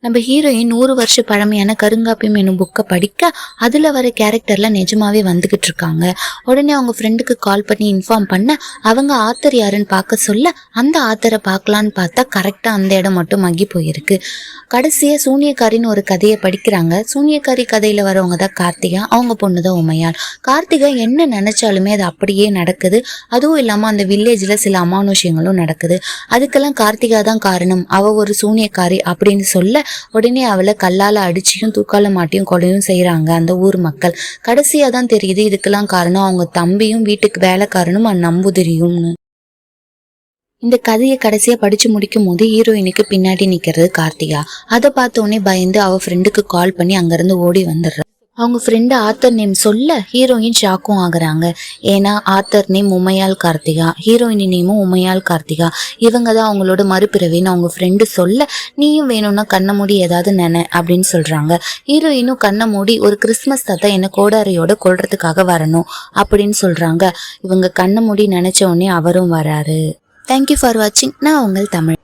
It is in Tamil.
நம்ம ஹீரோயின் 100 வருஷ பழமையான கருங்காப்பியம் என்னும் புக்கை படிக்க அதுல வர கேரக்டர்ல நிஜமாவே வந்துகிட்டு இருக்காங்க. உடனே அவங்க ஃப்ரெண்டுக்கு கால் பண்ணி இன்ஃபார்ம் பண்ண அவங்க ஆத்தர் யாருன்னு பார்க்க சொல்ல அந்த ஆத்தரை பார்க்கலான்னு பார்த்தா கரெக்டா அந்த இடம் மட்டும் மங்கி போயிருக்கு. கடைசியா சூனியக்காரின்னு ஒரு கதையை படிக்கிறாங்க. சூனியக்காரி கதையில வரவங்க தான் கார்த்திகா, அவங்க பொண்ணுதான் உமையாள். கார்த்திகா என்ன நினைச்சாலுமே அது அப்படியே நடக்குது. அதுவும் இல்லாம அந்த வில்லேஜ்ல சில அமானுஷ்யங்களும் நடக்குது. அதுக்கெல்லாம் கார்த்திகா தான் காரணம், அவ ஒரு சூனியக்காரி அப்படின்னு சொல்ல உடனே அவளை கல்லால அடிச்சியும் தூக்கால மாட்டியும் கொலையும் செய்யறாங்க அந்த ஊர் மக்கள். கடைசியா தான் தெரியுது இதுக்கெல்லாம் காரணம் அவங்க தம்பியும் வீட்டுக்கு வேலைக்காரனும் நம்புதிரியும்னு. இந்த கதையை கடைசியா படிச்சு முடிக்கும் போது ஹீரோயினுக்கு பின்னாடி நிக்கிறது கார்த்திகா. அதை பார்த்தோன்னே பயந்து அவ ஃப்ரெண்டுக்கு கால் பண்ணி அங்கிருந்து ஓடி வந்துடுறா. அவங்க ஃப்ரெண்டு ஆத்தர் நேம் சொல்ல ஹீரோயின் ஷாக்கும் ஆகுறாங்க. ஏன்னா author name Umaiyal Karthika, heroine நேமும் உமையாள் கார்த்திகா. இவங்க தான் அவங்களோட மறுபிறவின்னு அவங்க ஃப்ரெண்டு சொல்ல, நீயும் வேணும்னா கண்ணை மூடி ஏதாவது நினை அப்படின்னு சொல்றாங்க. ஹீரோயினும் கண்ணை மூடி ஒரு கிறிஸ்மஸ் தாத்தா என்ன கோடாரியோட கொல்றதுக்காக வரணும் அப்படின்னு சொல்றாங்க. இவங்க கண்ணை மூடி நினைச்ச உடனே அவரும் வராரு. தேங்க்யூ ஃபார் வாட்சிங். நான் உங்கள் தமிழ்.